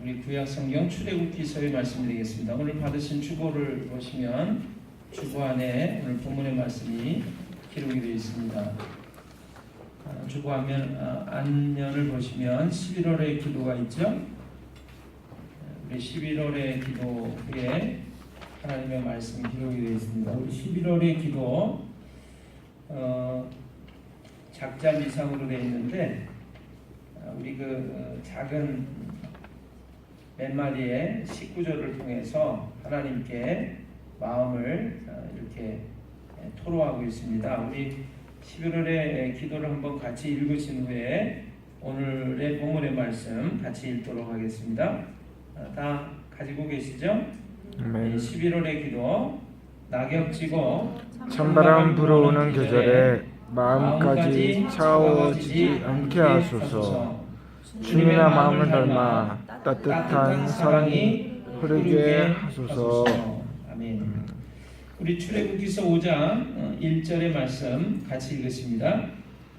우리 구약성경 출애굽기서의 말씀드리겠습니다. 오늘 받으신 주보를 보시면 주보 안에 오늘 본문의 말씀이 기록이 되어 있습니다. 주보 안면을 보시면 11월의 기도가 있죠. 우리 11월의 기도에 하나님의 말씀이 기록이 되어 있습니다. 우리 11월의 기도 작자 미상으로 되어 있는데 우리 작은 몇 마디의 19절을 통해서 하나님께 마음을 이렇게 토로하고 있습니다. 우리 11월의 기도를 한번 같이 읽으신 후에 오늘의 본문의 말씀 같이 읽도록 하겠습니다. 다 가지고 계시죠? 11월의 기도. 낙엽지고 찬바람 불어오는 계절에 마음까지 차가워지지 않게 하소서. 주님의 마음을 닮아 따뜻한 사랑이 흐르게 하소서. 아멘. 우리 출애굽기서 5장 1절의 말씀 같이 읽겠습니다.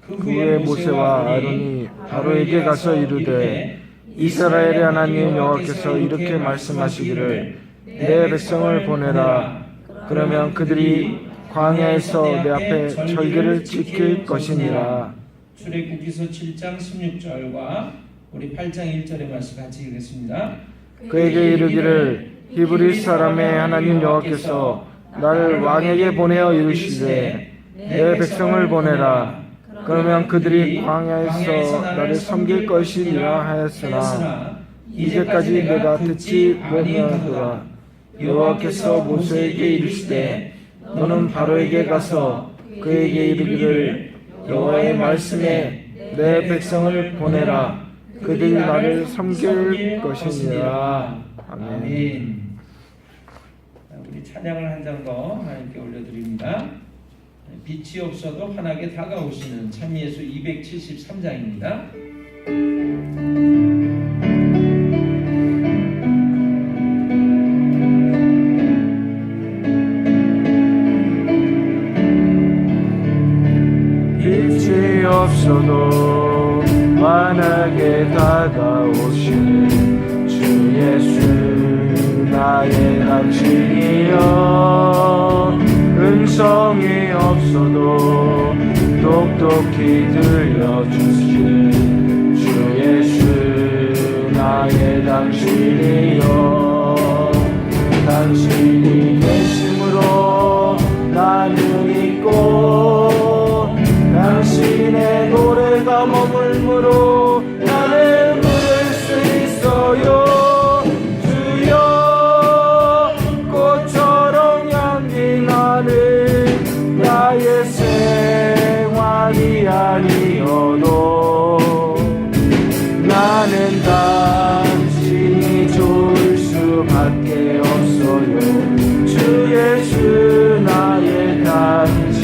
그 후에 모세와 아론이 바로에게 가서 이르되 이스라엘의 하나님 여호와께서 이렇게 말씀하시기를 내 백성을 보내라. 그러면 그들이 광야에서 내 앞에 절기를 지킬 것이니라. 출애굽기서 7장 16절과 우리 8장 1절의 말씀 같이 읽겠습니다. 그에게 이르기를 히브리 사람의 하나님 여호와께서 나를 왕에게 보내어 이르시되 내 백성을 보내라. 그러면 그들이 광야에서 나를 섬길 것이니라 하였으나 이제까지 내가 듣지 못하노라. 여호와께서 모세에게 이르시되 너는 바로에게 가서 그에게 이르기를 여호와의 말씀에 내 백성을 보내라. 그들이 나를 섬길 것이니라. 아멘. 우리 찬양을 한 장 더 하나님께 올려드립니다. 빛이 없어도 환하게 다가오시는 찬미예수 273장입니다. 빛이 없어도 환하게 다가오시는 주 예수 나의 당신이여. 음성이 없어도 똑똑히 들려주시는 주 예수 나의 당신이여. 당신이 계심으로 나는 있고 당신의 노래가 머물므로 나는 부를 수 있어요. 주여 꽃처럼 향기 나는 나의 생활이 아니어도 나는 당신이 좋을 수밖에 없어요. 주 예수 나의 당신이여.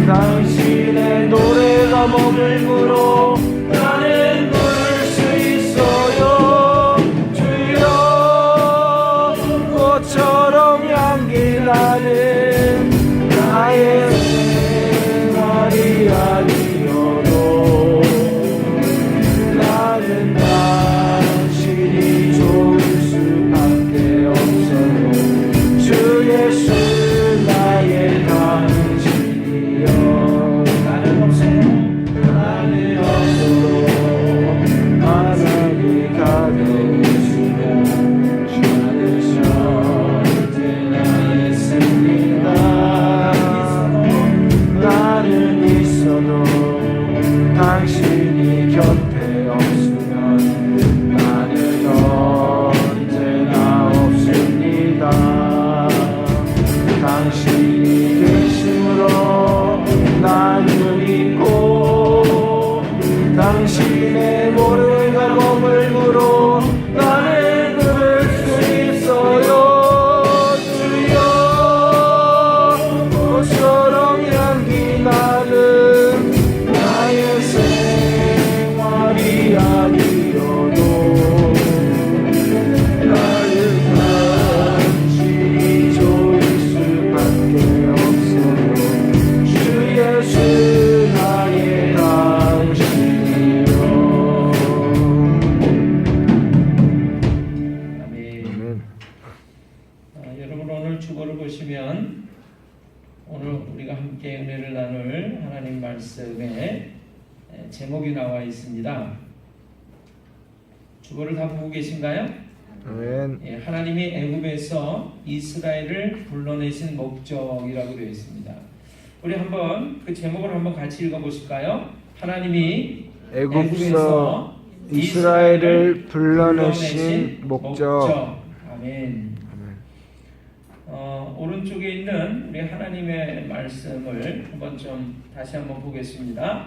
당신의 노래가 모르가 머물므로 나는 부를 수 있어요. 주여 꽃처럼 향기 나는 나의 생활이 아니어도 나는 당신이 좋을 수밖에 없어요. 주 예수 나의 당신이여. 나는 없어도 하나님 가까우시면 나는 언제나 있습니다. 나는 있어도 당신이 곁에 없으면 나는 언제나 없습니다. 당신이 계심으로 나는 있고 당신의 모르가 머물므로 나는 그럴 수 있어요. 주여 꽃처럼 향기 나는 나의 생활이 아니어도 나는 당신이 좋을 수밖에 없어요. 주 예수 나의 당신이요. 아멘. 여러분 오늘 주보를 보시면 오늘 우리가 함께 은혜를 나눌 하나님 말씀에 제목이 나와 있습니다. 주보를 다 보고 계신가요? 아멘. 예, 하나님이 애굽에서 이스라엘을 불러내신 목적이라고 되어 있습니다. 우리 한번 그 제목을 한번 같이 읽어보실까요? 하나님이 애굽에서 이스라엘을 불러내신 목적. 아멘. 오른쪽에 있는 우리 하나님의 말씀을 한번 좀 다시 한번 보겠습니다.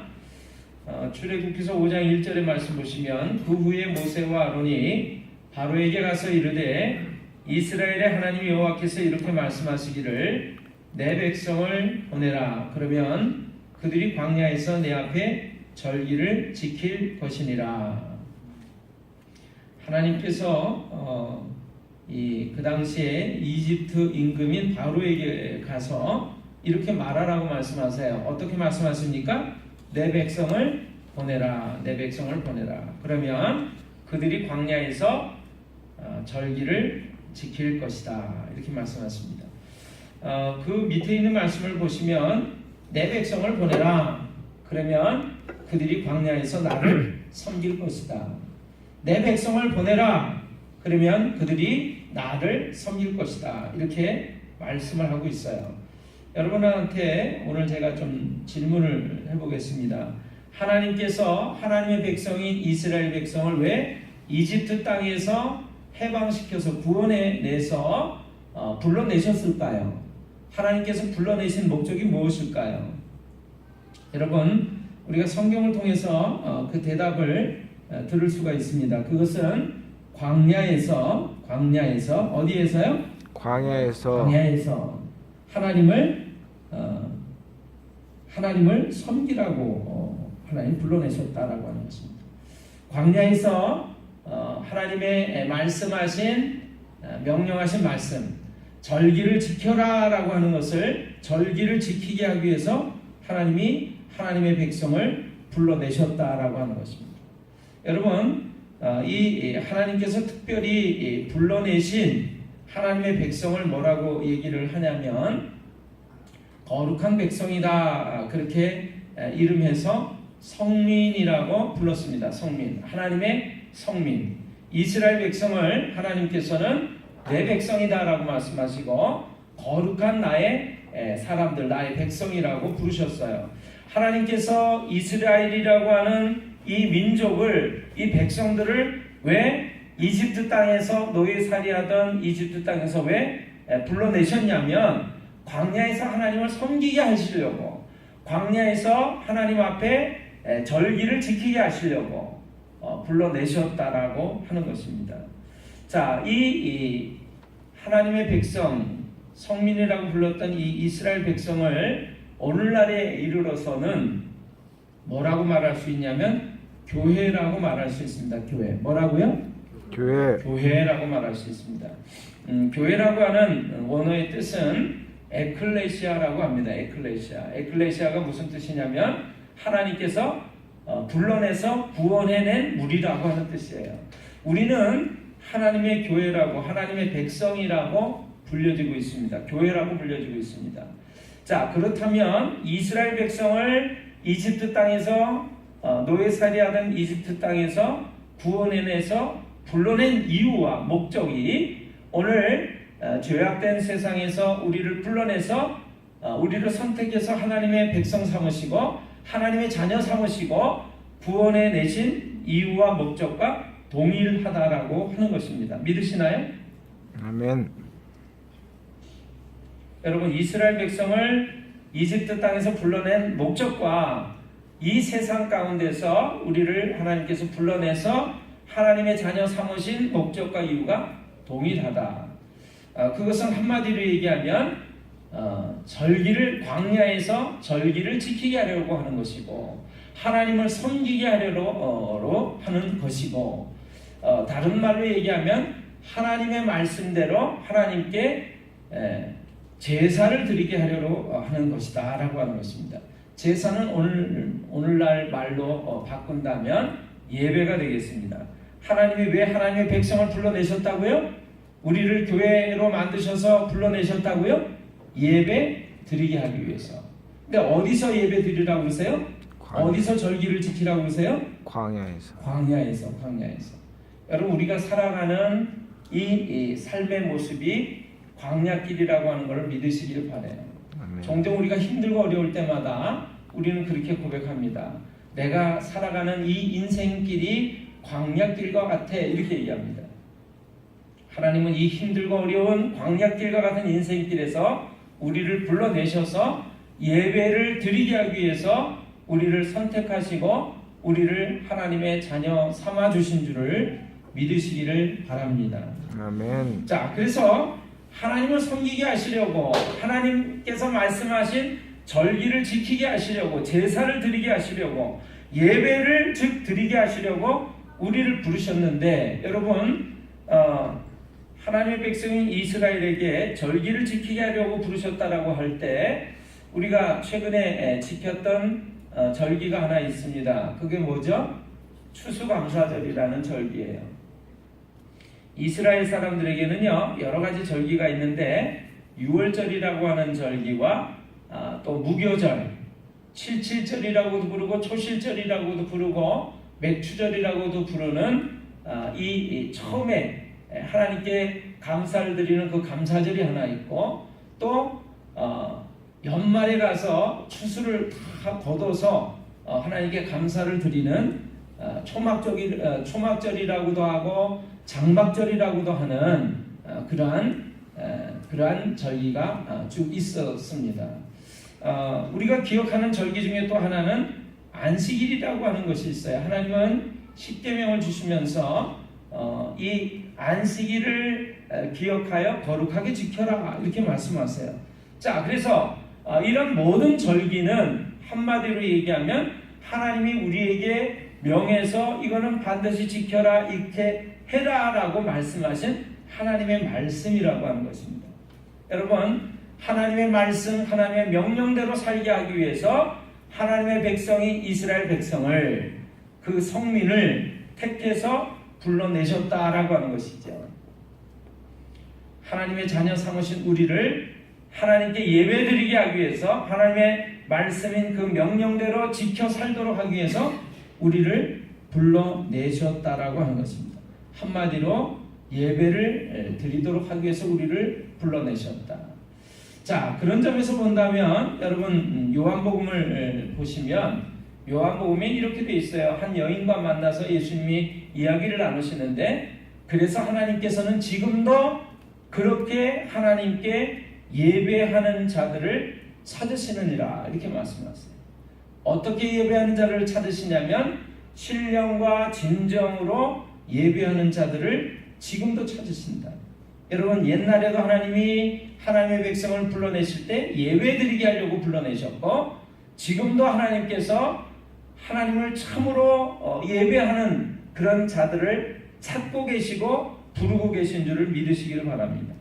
출애굽기서 5장 1절의 말씀 보시면 그 후에 모세와 아론이 바로에게 가서 이르되 이스라엘의 하나님 여호와께서 이렇게 말씀하시기를 내 백성을 보내라. 그러면 그들이 광야에서 내 앞에 절기를 지킬 것이니라. 하나님께서 그 당시에 이집트 임금인 바로에게 가서 이렇게 말하라고 말씀하세요. 어떻게 말씀하십니까? 내 백성을 보내라. 내 백성을 보내라. 그러면 그들이 광야에서 절기를 지킬 것이다. 이렇게 말씀하십니다. 그 밑에 있는 말씀을 보시면 내 백성을 보내라. 그러면 그들이 광야에서 나를 섬길 것이다. 내 백성을 보내라. 그러면 그들이 나를 섬길 것이다. 이렇게 말씀을 하고 있어요. 여러분한테 오늘 제가 좀 질문을 해보겠습니다. 하나님께서 하나님의 백성인 이스라엘 백성을 왜 이집트 땅에서 해방시켜서 구원해내서 불러내셨을까요? 하나님께서 불러내신 목적이 무엇일까요? 여러분 우리가 성경을 통해서 그 대답을 들을 수가 있습니다. 그것은 광야에서 어디에서요? 광야에서 하나님을 섬기라고 하나님 불러내셨다라고 하는 것입니다. 광야에서 하나님의 말씀하신 명령하신 말씀 절기를 지켜라라고 하는 것을 절기를 지키게 하기 위해서 하나님이 하나님의 백성을 불러내셨다라고 하는 것입니다. 여러분 이 하나님께서 특별히 불러내신 하나님의 백성을 뭐라고 얘기를 하냐면 거룩한 백성이다 그렇게 이름해서 성민이라고 불렀습니다. 성민, 하나님의 성민. 이스라엘 백성을 하나님께서는 내 백성이다라고 말씀하시고 거룩한 나의 사람들, 나의 백성이라고 부르셨어요. 하나님께서 이스라엘이라고 하는 이 민족을, 이 백성들을 왜 이집트 땅에서 노예살이하던 이집트 땅에서 왜 불러내셨냐면 광야에서 하나님을 섬기게 하시려고, 광야에서 하나님 앞에 절기를 지키게 하시려고 불러내셨다라고 하는 것입니다. 자, 이 하나님의 백성, 성민이라고 불렀던 이 이스라엘 백성을 오늘날에 이르러서는 뭐라고 말할 수 있냐면 교회라고 말할 수 있습니다. 교회. 뭐라고요? 교회. 교회라고 말할 수 있습니다. 교회라고 하는 원어의 뜻은 에클레시아라고 합니다. 에클레시아. 에클레시아가 무슨 뜻이냐면 하나님께서 불러내서 구원해낸 무리라고 하는 뜻이에요. 우리는 하나님의 교회라고, 하나님의 백성이라고 불려지고 있습니다. 교회라고 불려지고 있습니다. 자, 그렇다면 이스라엘 백성을 이집트 땅에서 노예살이하던 이집트 땅에서 구원해내서 불러낸 이유와 목적이 오늘 죄악된 세상에서 우리를 불러내서 우리를 선택해서 하나님의 백성 삼으시고 하나님의 자녀 삼으시고 구원해내신 이유와 목적과 동일하다라고 하는 것입니다. 믿으시나요? 아멘. 여러분, 이스라엘 백성을 이집트 땅에서 불러낸 목적과 이 세상 가운데서 우리를 하나님께서 불러내서 하나님의 자녀 삼으신 목적과 이유가 동일하다. 그것은 한마디로 얘기하면 절기를 광야에서 절기를 지키게 하려고 하는 것이고 하나님을 섬기게 하려고 하는 것이고 다른 말로 얘기하면 하나님의 말씀대로 하나님께 제사를 드리게 하려고 하는 것이다 라고 하는 것입니다. 제사는 오늘날 말로 바꾼다면 예배가 되겠습니다. 하나님이 왜 하나님의 백성을 불러내셨다고요? 우리를 교회로 만드셔서 불러내셨다고요? 예배 드리게 하기 위해서. 근데 어디서 예배 드리라고 그러세요? 어디서 절기를 지키라고 그러세요? 광야에서. 광야에서. 여러분, 우리가 살아가는 이 삶의 모습이 광야길이라고 하는 것을 믿으시길 바라요. 아멘. 종종 우리가 힘들고 어려울 때마다 우리는 그렇게 고백합니다. 내가 살아가는 이 인생길이 광야길과 같아, 이렇게 얘기합니다. 하나님은 이 힘들고 어려운 광야길과 같은 인생길에서 우리를 불러내셔서 예배를 드리게 하기 위해서 우리를 선택하시고 우리를 하나님의 자녀 삼아주신 줄을 믿으시기를 바랍니다. 아멘. 자, 그래서 하나님을 섬기게 하시려고 하나님께서 말씀하신 절기를 지키게 하시려고 제사를 드리게 하시려고 예배를 즉 드리게 하시려고 우리를 부르셨는데 여러분 하나님의 백성인 이스라엘에게 절기를 지키게 하려고 부르셨다라고 할 때 우리가 최근에 지켰던 절기가 하나 있습니다. 그게 뭐죠? 추수감사절이라는 절기예요. 이스라엘 사람들에게는요 여러 가지 절기가 있는데 유월절이라고 하는 절기와 또 무교절, 칠칠절이라고도 부르고 초실절이라고도 부르고 맥추절이라고도 부르는 이 처음에 하나님께 감사를 드리는 그 감사절이 하나 있고 또 연말에 가서 추수를 다 거둬서 하나님께 감사를 드리는 초막절이라고도 하고 장막절이라고도 하는 그러한 절기가 쭉 있었습니다. 우리가 기억하는 절기 중에 또 하나는 안식일이라고 하는 것이 있어요. 하나님은 십계명을 주시면서 이 안식일을 기억하여 거룩하게 지켜라 이렇게 말씀하세요. 자, 그래서 이런 모든 절기는 한마디로 얘기하면 하나님이 우리에게 명해서 이거는 반드시 지켜라 이렇게 해라라고 말씀하신 하나님의 말씀이라고 하는 것입니다. 여러분, 하나님의 말씀, 하나님의 명령대로 살게 하기 위해서 하나님의 백성이 이스라엘 백성을 그 성민을 택해서 불러내셨다라고 하는 것이죠. 하나님의 자녀 삼으신 우리를 하나님께 예배드리게 하기 위해서 하나님의 말씀인 그 명령대로 지켜 살도록 하기 위해서 우리를 불러내셨다라고 하는 것입니다. 한마디로 예배를 드리도록 하기 위해서 우리를 불러내셨다. 자, 그런 점에서 본다면 여러분 요한복음을 보시면 요한복음에 이렇게 돼 있어요. 한 여인과 만나서 예수님이 이야기를 나누시는데 그래서 하나님께서는 지금도 그렇게 하나님께 예배하는 자들을 찾으시느니라 이렇게 말씀하세요. 어떻게 예배하는 자를 찾으시냐면 신령과 진정으로 예배하는 자들을 지금도 찾으신다. 여러분, 옛날에도 하나님이 하나님의 백성을 불러내실 때 예배드리게 하려고 불러내셨고 지금도 하나님께서 하나님을 참으로 예배하는 그런 자들을 찾고 계시고 부르고 계신 줄을 믿으시기를 바랍니다.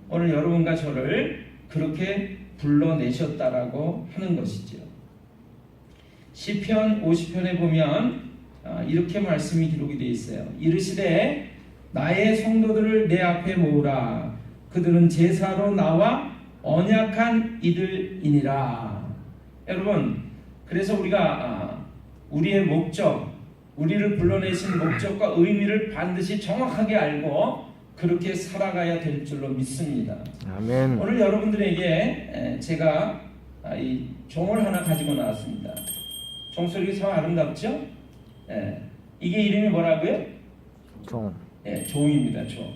오늘 여러분과 저를 그렇게 불러내셨다라고 하는 것이죠. 시편 50편에 보면 이렇게 말씀이 기록이 되어 있어요. 이르시되 나의 성도들을 내 앞에 모으라. 그들은 제사로 나와 언약한 이들이니라. 여러분, 그래서 우리가 우리의 목적, 우리를 불러내신 목적과 의미를 반드시 정확하게 알고 그렇게 살아가야 될 줄로 믿습니다. 아멘. 오늘 여러분들에게 제가 이 종을 하나 가지고 나왔습니다. 종소리가 참 아름답죠? 이게 이름이 뭐라고요? 종. 종입니다. 종.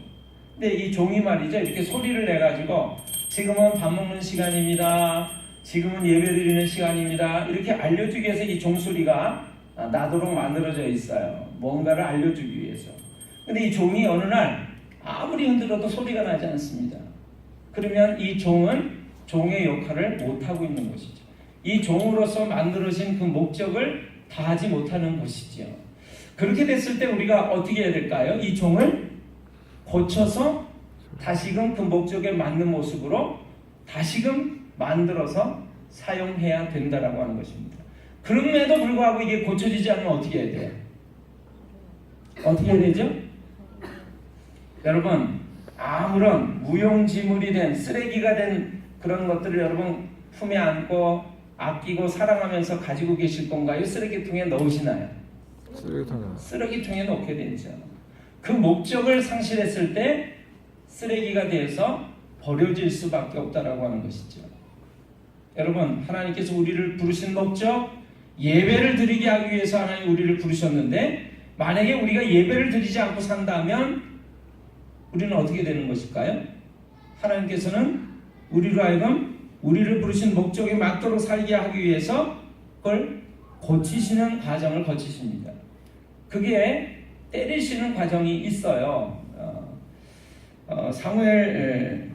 근데 이 종이 말이죠, 이렇게 소리를 내가지고 지금은 밥 먹는 시간입니다, 지금은 예배 드리는 시간입니다, 이렇게 알려주기 위해서 이 종소리가 나도록 만들어져 있어요. 뭔가를 알려주기 위해서. 근데 이 종이 어느 날 아무리 흔들어도 소리가 나지 않습니다. 그러면 이 종은 종의 역할을 못하고 있는 것이죠. 이 종으로서 만들어진 그 목적을 다하지 못하는 것이죠. 그렇게 됐을 때 우리가 어떻게 해야 될까요? 이 종을 고쳐서 다시금 그 목적에 맞는 모습으로 다시금 만들어서 사용해야 된다라고 하는 것입니다. 그럼에도 불구하고 이게 고쳐지지 않으면 어떻게 해야 돼요? 어떻게 해야 되죠? 여러분, 아무런 무용지물이 된 쓰레기가 된 그런 것들을 여러분 품에 안고 아끼고 사랑하면서 가지고 계실 건가요? 쓰레기통에 넣으시나요? 쓰레기통에 넣게 되죠. 그 목적을 상실했을 때 쓰레기가 되어서 버려질 수밖에 없다라고 하는 것이죠. 여러분, 하나님께서 우리를 부르신 목적, 예배를 드리게 하기 위해서 하나님 우리를 부르셨는데, 만약에 우리가 예배를 드리지 않고 산다면 우리는 어떻게 되는 것일까요? 하나님께서는 우리로 하여금 우리를 부르신 목적에 맞도록 살게 하기 위해서 그걸 고치시는 과정을 거치십니다. 그게 때리시는 과정이 있어요. 사무엘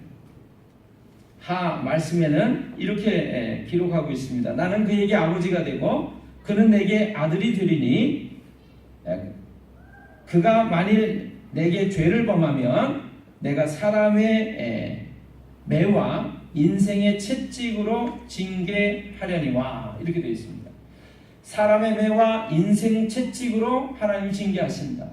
하 말씀에는 이렇게 기록하고 있습니다. 나는 그에게 아버지가 되고 그는 내게 아들이 되리니 그가 만일 내게 죄를 범하면 내가 사람의 매와 인생의 채찍으로 징계하려니와, 이렇게 되어 있습니다. 사람의 매와 인생 채찍으로 하나님이 징계하신다.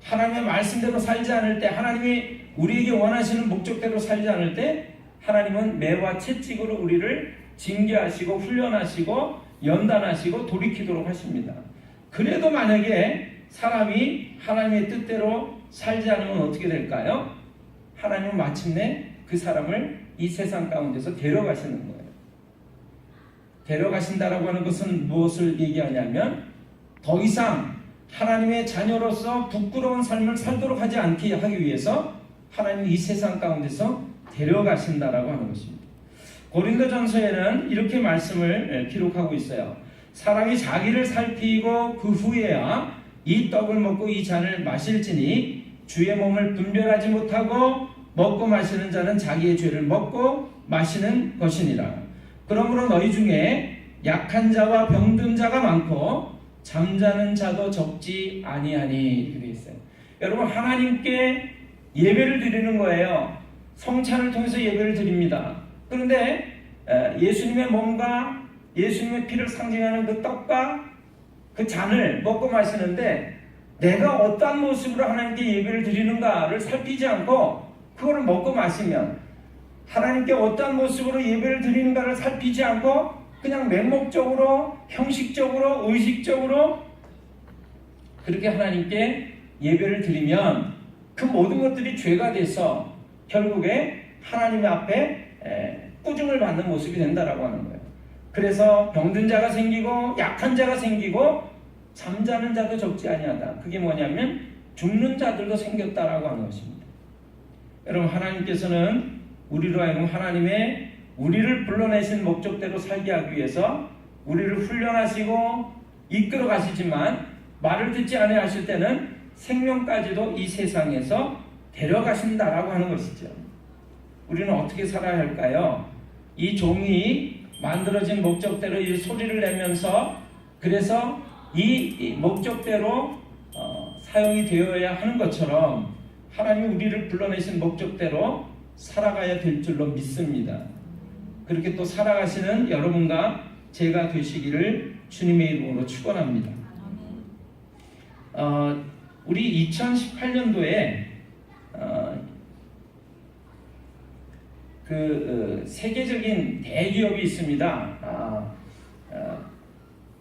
하나님의 말씀대로 살지 않을 때, 하나님이 우리에게 원하시는 목적대로 살지 않을 때 하나님은 매와 채찍으로 우리를 징계하시고 훈련하시고 연단하시고 돌이키도록 하십니다. 그래도 만약에 사람이 하나님의 뜻대로 살지 않으면 어떻게 될까요? 하나님은 마침내 그 사람을 이 세상 가운데서 데려가시는 거예요. 데려가신다라고 하는 것은 무엇을 얘기하냐면, 더 이상 하나님의 자녀로서 부끄러운 삶을 살도록 하지 않게 하기 위해서 하나님이 이 세상 가운데서 데려가신다라고 하는 것입니다. 고린도전서에는 이렇게 말씀을 기록하고 있어요. 사람이 자기를 살피고 그 후에야 이 떡을 먹고 이 잔을 마실지니 주의 몸을 분별하지 못하고 먹고 마시는 자는 자기의 죄를 먹고 마시는 것이니라. 그러므로 너희 중에 약한 자와 병든 자가 많고 잠자는 자도 적지 아니하니, 이렇게 되어 있어요. 여러분, 하나님께 예배를 드리는 거예요. 성찬을 통해서 예배를 드립니다. 그런데 예수님의 몸과 예수님의 피를 상징하는 그 떡과 그 잔을 먹고 마시는데, 내가 어떠한 모습으로 하나님께 예배를 드리는가를 살피지 않고 그거를 먹고 마시면, 하나님께 어떠한 모습으로 예배를 드리는가를 살피지 않고 그냥 맹목적으로, 형식적으로, 의식적으로 그렇게 하나님께 예배를 드리면 그 모든 것들이 죄가 돼서 결국에 하나님 앞에 꾸중을 받는 모습이 된다라고 하는 거예요. 그래서 병든 자가 생기고 약한 자가 생기고 잠자는 자도 적지 아니하다. 그게 뭐냐면 죽는 자들도 생겼다라고 하는 것입니다. 여러분, 하나님께서는 우리로 하여금 하나님의 우리를 불러내신 목적대로 살게 하기 위해서 우리를 훈련하시고 이끌어 가시지만, 말을 듣지 아니하실 때는 생명까지도 이 세상에서 데려가신다라고 하는 것이죠. 우리는 어떻게 살아야 할까요? 이 종이 만들어진 목적대로 이 소리를 내면서, 그래서 이 목적대로 사용이 되어야 하는 것처럼 하나님이 우리를 불러내신 목적대로 살아가야 될 줄로 믿습니다. 그렇게 또 살아가시는 여러분과 제가 되시기를 주님의 이름으로 축원합니다. 우리 2018년도에 세계적인 대기업이 있습니다.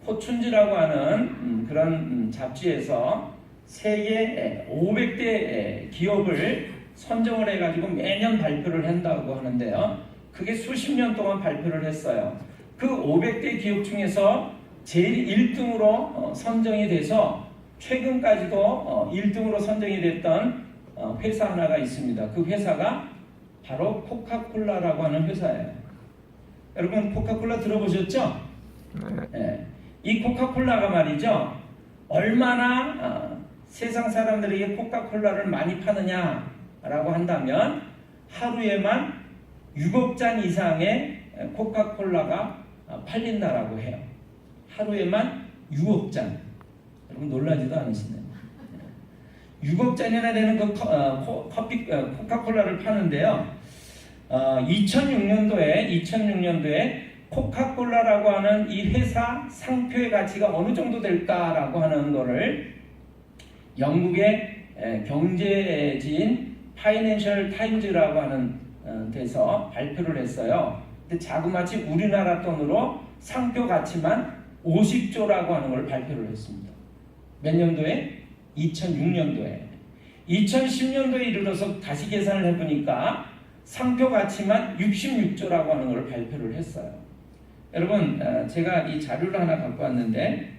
포춘지라고 하는 그런 잡지에서 세계 500대 기업을 선정을 해가지고 매년 발표를 한다고 하는데요. 그게 수십 년 동안 발표를 했어요. 그 500대 기업 중에서 제일 1등으로 선정이 돼서 최근까지도 1등으로 선정이 됐던 회사 하나가 있습니다. 그 회사가 바로 코카콜라라고 하는 회사예요. 여러분 코카콜라 들어보셨죠? 네. 이 코카콜라가 말이죠. 얼마나 세상 사람들에게 코카콜라를 많이 파느냐라고 한다면 하루에만 6억 잔 이상의 코카콜라가 팔린다라고 해요. 하루에만 6억 잔. 여러분 놀라지도 않으시네요. 6억 잔이나 되는 그 코카콜라를 파는데요. 2006년도에 코카콜라라고 하는 이 회사 상표의 가치가 어느 정도 될까라고 하는 거를 영국의 경제지인 파이낸셜 타임즈라고 하는 데서 발표를 했어요. 근데 자그마치 우리나라 돈으로 상표 가치만 50조라고 하는 걸 발표를 했습니다. 몇 년도에? 2006년도에. 2010년도에 이르러서 다시 계산을 해보니까 상표 가치만 66조라고 하는 걸 발표를 했어요. 여러분, 제가 이 자료를 하나 갖고 왔는데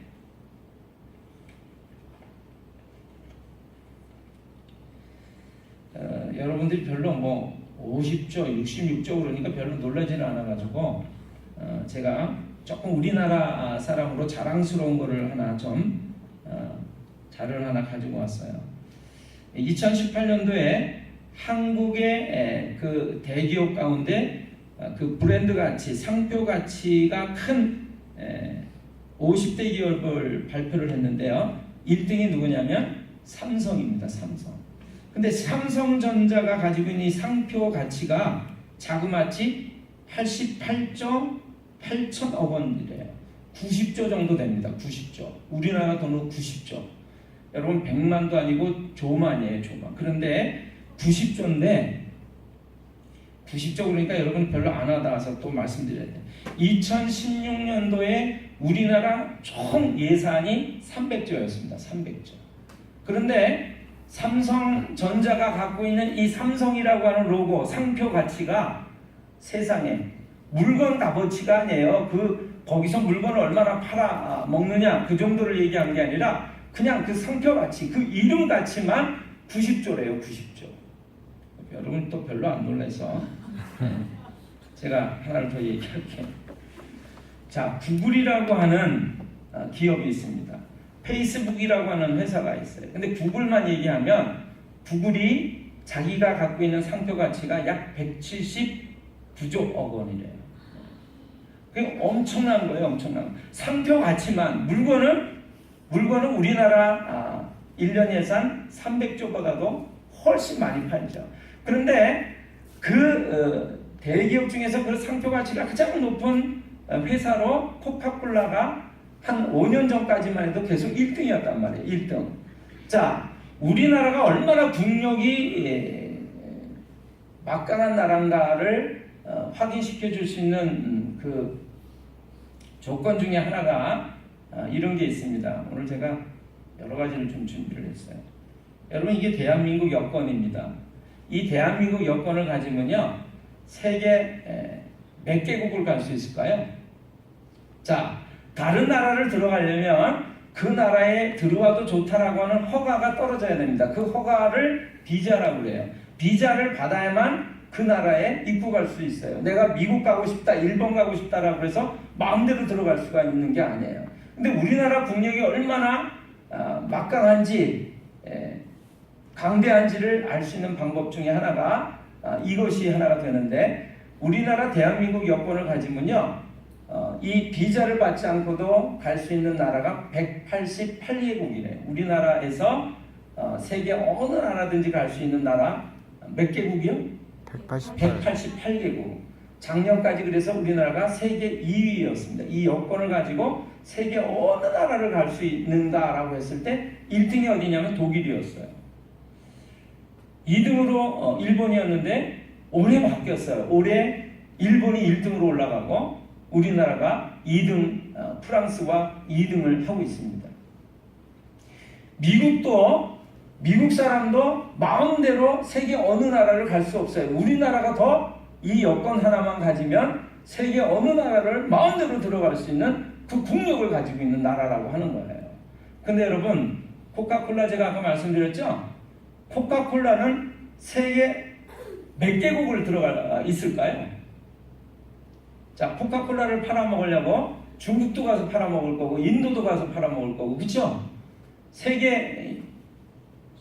여러분들이 별로 50조, 66조 그러니까 별로 놀라지는 않아가지고 제가 조금 우리나라 사람으로 자랑스러운 거를 하나 좀 자료를 하나 가지고 왔어요. 2018년도에 한국의 그 대기업 가운데 그 브랜드 가치, 상표 가치가 큰 50대 기업을 발표를 했는데요. 1등이 누구냐면 삼성입니다. 삼성. 근데 삼성전자가 가지고 있는 이 상표 가치가 자그마치 88조 8천억 원이래요. 90조 정도 됩니다. 90조. 우리나라 돈으로 90조. 여러분 100만도 아니고 조만이에요. 조만. 그런데 90조인데 90조 그러니까 여러분 별로 안 와닿아서 또 말씀드려야 돼요. 2016년도에 우리나라 총 예산이 300조였습니다. 300조. 그런데 삼성전자가 갖고 있는 이 삼성이라고 하는 로고, 상표 가치가 세상에 물건 값어치가 아니에요. 거기서 물건을 얼마나 팔아 먹느냐 그 정도를 얘기한 게 아니라 그냥 그 상표 가치, 그 이름 가치만 90조래요. 90조. 여러분 또 별로 안 놀라서 제가 하나를 더 얘기할게요. 자, 구글이라고 하는 기업이 있습니다. 페이스북이라고 하는 회사가 있어요. 근데 구글만 얘기하면 구글이 자기가 갖고 있는 상표 가치가 약 179조 원이래요. 그게 엄청난 거예요. 엄청난 거. 상표 가치만 물건은 우리나라 1년 예산 300조보다도 훨씬 많이 팔죠. 그런데 그 대기업 중에서 그 상표 가치가 가장 높은 회사로 코카콜라가 한 5년 전까지만 해도 계속 1등이었단 말이에요. 1등. 자, 우리나라가 얼마나 국력이 막강한 나라인가를 확인시켜 줄 수 있는 그 조건 중에 하나가 이런 게 있습니다. 오늘 제가 여러 가지를 좀 준비를 했어요. 여러분 이게 대한민국 여권입니다. 이 대한민국 여권을 가지면요. 세계 몇 개국을 갈 수 있을까요? 자, 다른 나라를 들어가려면 그 나라에 들어와도 좋다라고 하는 허가가 떨어져야 됩니다. 그 허가를 비자라고 그래요. 비자를 받아야만 그 나라에 입국할 수 있어요. 내가 미국 가고 싶다, 일본 가고 싶다라고 해서 마음대로 들어갈 수가 있는 게 아니에요. 근데 우리나라 국력이 얼마나 막강한지 강대한지를 알 수 있는 방법 중에 하나가 이것이 하나가 되는데 우리나라 대한민국 여권을 가지면요 이 비자를 받지 않고도 갈 수 있는 나라가 188개국이래요. 우리나라에서 세계 어느 나라든지 갈 수 있는 나라 몇 개국이요? 188개국. 작년까지 그래서 우리나라가 세계 2위였습니다. 이 여권을 가지고 세계 어느 나라를 갈 수 있는가라고 했을 때 1등이 어디냐면 독일이었어요. 2등으로 일본이었는데 올해 바뀌었어요. 올해 일본이 1등으로 올라가고 우리나라가 2등, 프랑스와 2등을 하고 있습니다. 미국도 미국 사람도 마음대로 세계 어느 나라를 갈 수 없어요. 우리나라가 더 이 여권 하나만 가지면 세계 어느 나라를 마음대로 들어갈 수 있는 그 국력을 가지고 있는 나라라고 하는 거예요. 근데 여러분, 코카콜라 제가 아까 말씀드렸죠? 코카콜라는 세계 몇 개국을 들어가 있을까요? 자, 코카콜라를 팔아먹으려고 중국도 가서 팔아먹을 거고 인도도 가서 팔아먹을 거고, 그렇죠? 세계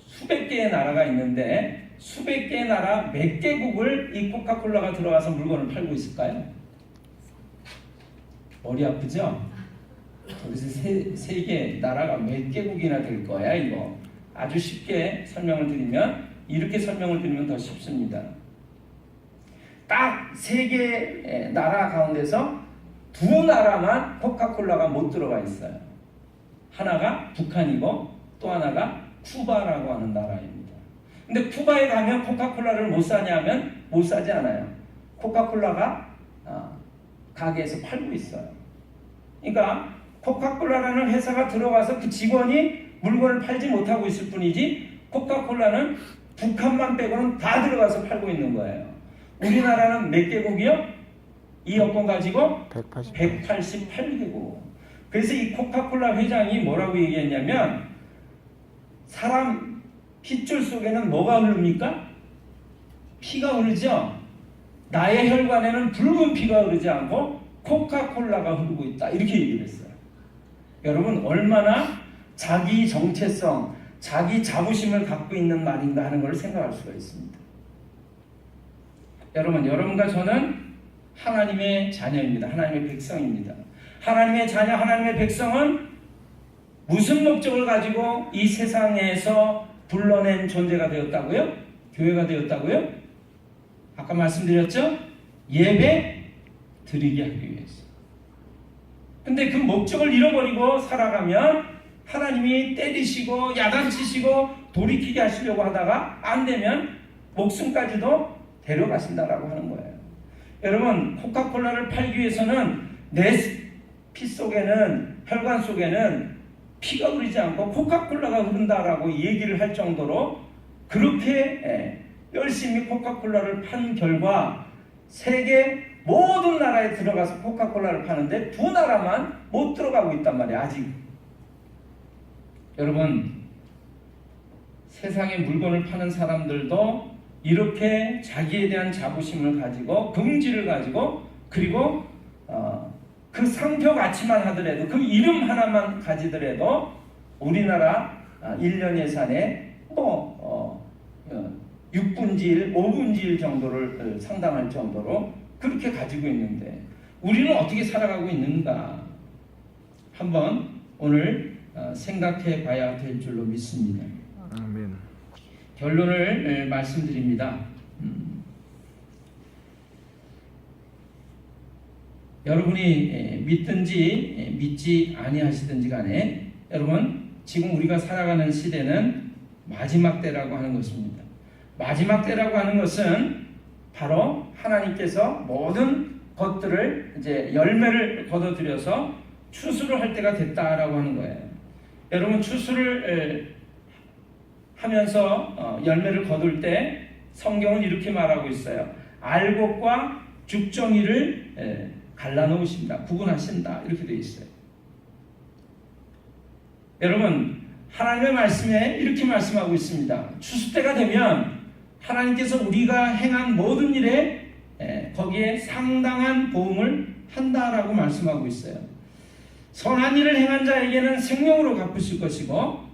수백 개의 나라가 있는데 수백 개의 나라 몇 개국을 이 코카콜라가 들어가서 물건을 팔고 있을까요? 머리 아프죠? 그래서 세계 나라가 몇 개국이나 될 거야 이거. 아주 쉽게 설명을 드리면, 이렇게 설명을 드리면 더 쉽습니다. 딱 세 개의 나라 가운데서 두 나라만 코카콜라가 못 들어가 있어요. 하나가 북한이고 또 하나가 쿠바라고 하는 나라입니다. 근데 쿠바에 가면 코카콜라를 못 사냐면 못 사지 않아요. 코카콜라가 가게에서 팔고 있어요. 그러니까 코카콜라라는 회사가 들어가서 그 직원이 물건을 팔지 못하고 있을 뿐이지 코카콜라는 북한만 빼고는 다 들어가서 팔고 있는 거예요. 우리나라는 몇 개국이요? 이 여권 가지고 188개국. 그래서 이 코카콜라 회장이 뭐라고 얘기했냐면, 사람 핏줄 속에는 뭐가 흐릅니까? 피가 흐르죠? 나의 혈관에는 붉은 피가 흐르지 않고 코카콜라가 흐르고 있다. 이렇게 얘기를 했어요. 여러분, 얼마나 자기 정체성, 자기 자부심을 갖고 있는 말인가 하는 걸 생각할 수가 있습니다. 여러분, 여러분과 저는 하나님의 자녀입니다. 하나님의 백성입니다. 하나님의 자녀, 하나님의 백성은 무슨 목적을 가지고 이 세상에서 불러낸 존재가 되었다고요? 교회가 되었다고요? 아까 말씀드렸죠? 예배 드리게 하기 위해서. 근데 그 목적을 잃어버리고 살아가면 하나님이 때리시고 야단치시고 돌이키게 하시려고 하다가 안 되면 목숨까지도 데려가신다라고 하는 거예요. 여러분, 코카콜라를 팔기 위해서는 내 피 속에는, 혈관 속에는 피가 흐르지 않고 코카콜라가 흐른다라고 얘기를 할 정도로 그렇게 열심히 코카콜라를 판 결과 세계 모든 나라에 들어가서 코카콜라를 파는데 두 나라만 못 들어가고 있단 말이에요. 아직. 여러분, 세상에 물건을 파는 사람들도 이렇게 자기에 대한 자부심을 가지고 긍지를 가지고, 그리고 그 상표 가치만 하더라도, 그 이름 하나만 가지더라도 우리나라 1년 예산의 6분지 1, 5분지 1 정도를 상당할 정도로 그렇게 가지고 있는데 우리는 어떻게 살아가고 있는가 한번 오늘 생각해 봐야 될 줄로 믿습니다. 아멘. 결론을 말씀드립니다. 여러분이 믿든지 믿지 아니하시든지 간에 여러분, 지금 우리가 살아가는 시대는 마지막 때라고 하는 것입니다. 마지막 때라고 하는 것은 바로 하나님께서 모든 것들을 이제 열매를 거둬들여서 추수를 할 때가 됐다라고 하는 거예요. 여러분, 추수를 하면서 열매를 거둘 때 성경은 이렇게 말하고 있어요. 알곡과 죽정이를 갈라놓으신다, 구분하신다, 이렇게 되어 있어요. 여러분, 하나님의 말씀에 이렇게 말씀하고 있습니다. 추수 때가 되면 하나님께서 우리가 행한 모든 일에 거기에 상당한 보응을 한다라고 말씀하고 있어요. 선한 일을 행한 자에게는 생명으로 갚으실 것이고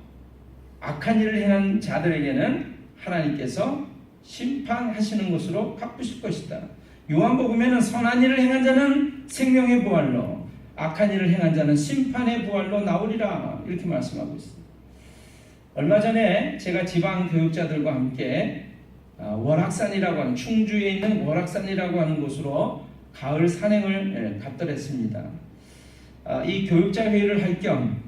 악한 일을 행한 자들에게는 하나님께서 심판하시는 것으로 갚으실 것이다. 요한복음에는 선한 일을 행한 자는 생명의 부활로, 악한 일을 행한 자는 심판의 부활로 나오리라 이렇게 말씀하고 있습니다. 얼마 전에 제가 지방 교육자들과 함께 월악산이라고 하는 충주에 있는 월악산이라고 하는 곳으로 가을 산행을 갔더랬습니다. 이 교육자 회의를 할 겸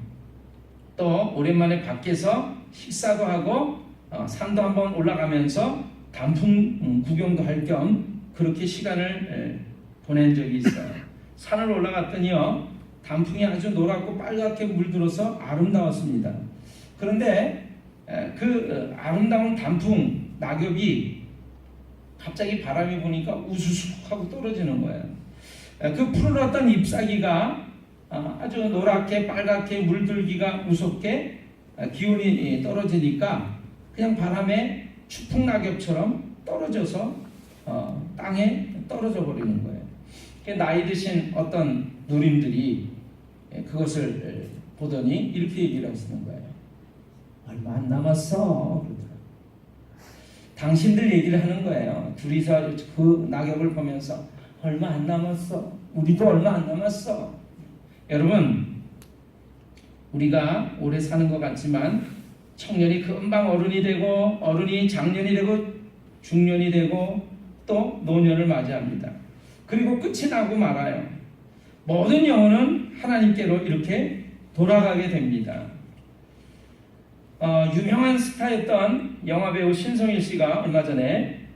또 오랜만에 밖에서 식사도 하고 산도 한번 올라가면서 단풍 구경도 할 겸 그렇게 시간을 보낸 적이 있어요. 산을 올라갔더니요 단풍이 아주 노랗고 빨갛게 물들어서 아름다웠습니다. 그런데 그 아름다운 단풍 낙엽이 갑자기 바람이 부니까 우수수 하고 떨어지는 거예요. 그 푸르렀던 잎사귀가 아주 노랗게 빨갛게 물들기가 무섭게 기온이 떨어지니까 그냥 바람에 추풍낙엽처럼 떨어져서 땅에 떨어져 버리는 거예요. 나이 드신 어떤 누님들이 그것을 보더니 이렇게 얘기를 하시는 거예요. 얼마 안 남았어. 당신들 얘기를 하는 거예요. 둘이서 그 낙엽을 보면서 얼마 안 남았어. 우리도 얼마 안 남았어. 여러분, 우리가 오래 사는 것 같지만 청년이 금방 어른이 되고 어른이 장년이 되고 중년이 되고 또 노년을 맞이합니다. 그리고 끝이 나고 말아요. 모든 영혼은 하나님께로 이렇게 돌아가게 됩니다. 유명한 스타였던 영화배우 신성일 씨가 얼마 전에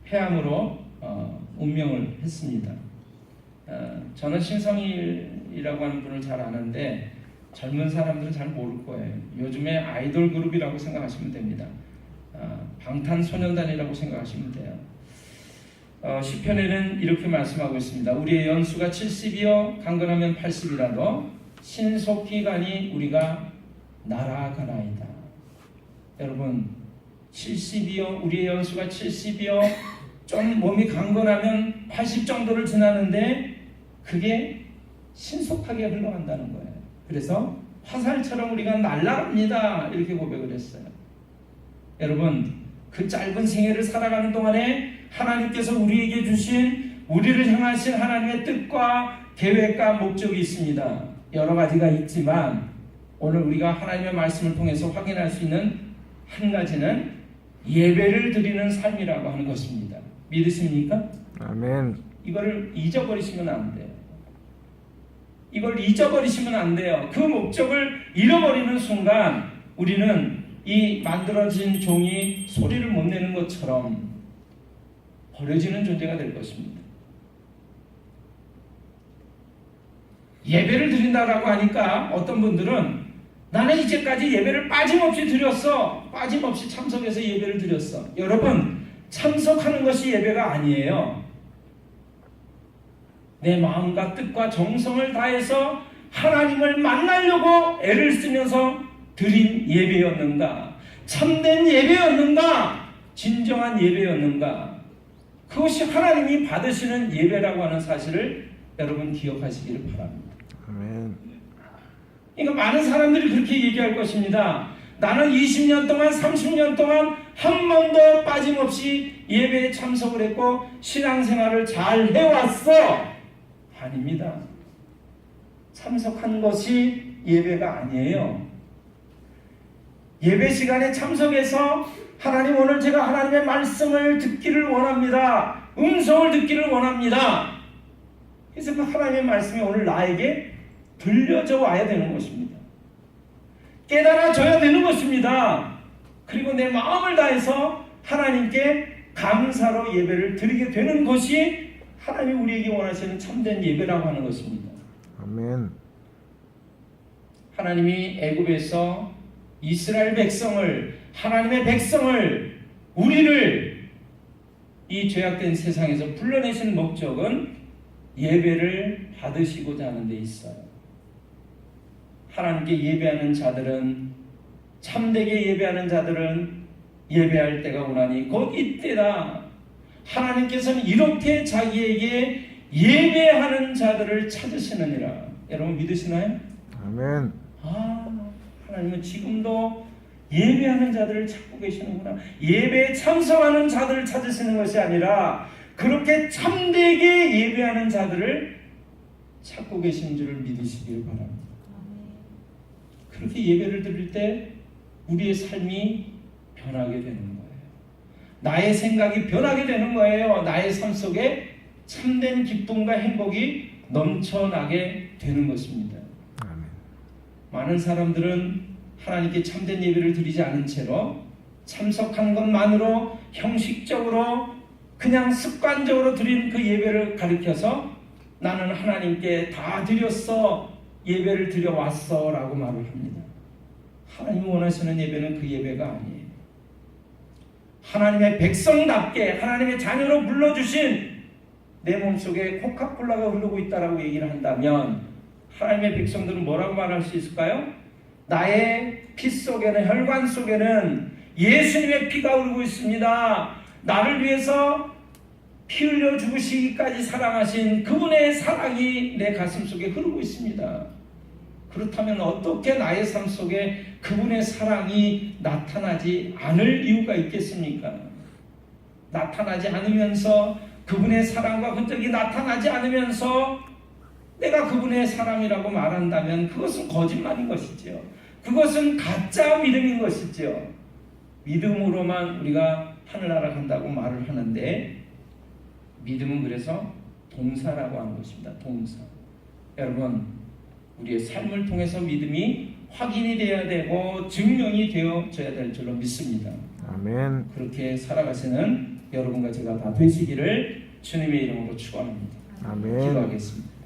폐암으로 운명을 했습니다. 저는 신성일이라고 하는 분을 잘 아는데 젊은 사람들은 잘 모를 거예요. 요즘에 아이돌 그룹이라고 생각하시면 됩니다. 방탄소년단이라고 생각하시면 돼요. 시편에는 이렇게 말씀하고 있습니다. 우리의 연수가 70이요 강건하면 80이라도 신속히 가니 우리가 날아가나이다. 여러분 70이요 우리의 연수가 70이요 좀 몸이 강건하면 80 정도를 지나는데 그게 신속하게 흘러간다는 거예요. 그래서 화살처럼 우리가 날아갑니다 이렇게 고백을 했어요. 여러분 그 짧은 생애를 살아가는 동안에 하나님께서 우리에게 주신 우리를 향하신 하나님의 뜻과 계획과 목적이 있습니다. 여러 가지가 있지만 오늘 우리가 하나님의 말씀을 통해서 확인할 수 있는 한 가지는 예배를 드리는 삶이라고 하는 것입니다. 믿으십니까? 아멘. 이거를 잊어버리시면 안 돼요. 이걸 잊어버리시면 안 돼요. 그 목적을 잃어버리는 순간 우리는 이 만들어진 종이 소리를 못 내는 것처럼 버려지는 존재가 될 것입니다. 예배를 드린다라고 하니까 어떤 분들은 나는 이제까지 예배를 빠짐없이 드렸어. 빠짐없이 참석해서 예배를 드렸어. 여러분 참석하는 것이 예배가 아니에요. 내 마음과 뜻과 정성을 다해서 하나님을 만나려고 애를 쓰면서 드린 예배였는가? 참된 예배였는가? 진정한 예배였는가? 그것이 하나님이 받으시는 예배라고 하는 사실을 여러분 기억하시기를 바랍니다. 아멘. 그러니까 많은 사람들이 그렇게 얘기할 것입니다. 나는 20년 동안 30년 동안 한 번도 빠짐없이 예배에 참석을 했고 신앙생활을 잘 해왔어. 아닙니다. 참석한 것이 예배가 아니에요. 예배 시간에 참석해서 하나님 오늘 제가 하나님의 말씀을 듣기를 원합니다. 음성을 듣기를 원합니다. 그래서 그 하나님의 말씀이 오늘 나에게 들려져 와야 되는 것입니다. 깨달아져야 되는 것입니다. 그리고 내 마음을 다해서 하나님께 감사로 예배를 드리게 되는 것이 하나님이 우리에게 원하시는 참된 예배라고 하는 것입니다. 아멘. 하나님이 애굽에서 이스라엘 백성을 하나님의 백성을 우리를 이 죄악된 세상에서 불러내신 목적은 예배를 받으시고자 하는 데 있어요. 하나님께 예배하는 자들은 참되게 예배하는 자들은 예배할 때가 오나니 곧 이때다. 하나님께서는 이렇게 자기에게 예배하는 자들을 찾으시느니라. 여러분 믿으시나요? 아멘. 하나님은 지금도 예배하는 자들을 찾고 계시는구나. 예배에 참석하는 자들을 찾으시는 것이 아니라 그렇게 참되게 예배하는 자들을 찾고 계신 줄을 믿으시길 바랍니다. 그렇게 예배를 드릴 때 우리의 삶이 변하게 되는 거예요. 나의 생각이 변하게 되는 거예요. 나의 삶 속에 참된 기쁨과 행복이 넘쳐나게 되는 것입니다. 아멘. 많은 사람들은 하나님께 참된 예배를 드리지 않은 채로 참석한 것만으로 형식적으로 그냥 습관적으로 드린 그 예배를 가리켜서 나는 하나님께 다 드렸어, 예배를 드려왔어 라고 말을 합니다. 하나님이 원하시는 예배는 그 예배가 아니에요. 하나님의 백성답게 하나님의 자녀로 불러주신 내 몸속에 코카콜라가 흐르고 있다라고 얘기를 한다면 하나님의 백성들은 뭐라고 말할 수 있을까요? 나의 피 속에는, 혈관 속에는 예수님의 피가 흐르고 있습니다. 나를 위해서 피 흘려 죽으시기까지 사랑하신 그분의 사랑이 내 가슴 속에 흐르고 있습니다. 그렇다면 어떻게 나의 삶 속에 그분의 사랑이 나타나지 않을 이유가 있겠습니까? 나타나지 않으면서, 그분의 사랑과 흔적이 나타나지 않으면서 내가 그분의 사랑이라고 말한다면 그것은 거짓말인 것이죠. 그것은 가짜 믿음인 것이죠. 믿음으로만 우리가 하늘나라 간다고 말을 하는데, 믿음은 그래서 동사라고 하는 것입니다. 동사. 여러분, 우리의 삶을 통해서 믿음이 확인이 되어야 되고 증명이 되어져야 될 줄로 믿습니다. 아멘. 그렇게 살아가시는 여러분과 제가 다 되시기를 주님의 이름으로 축원합니다. 아멘. 기도하겠습니다.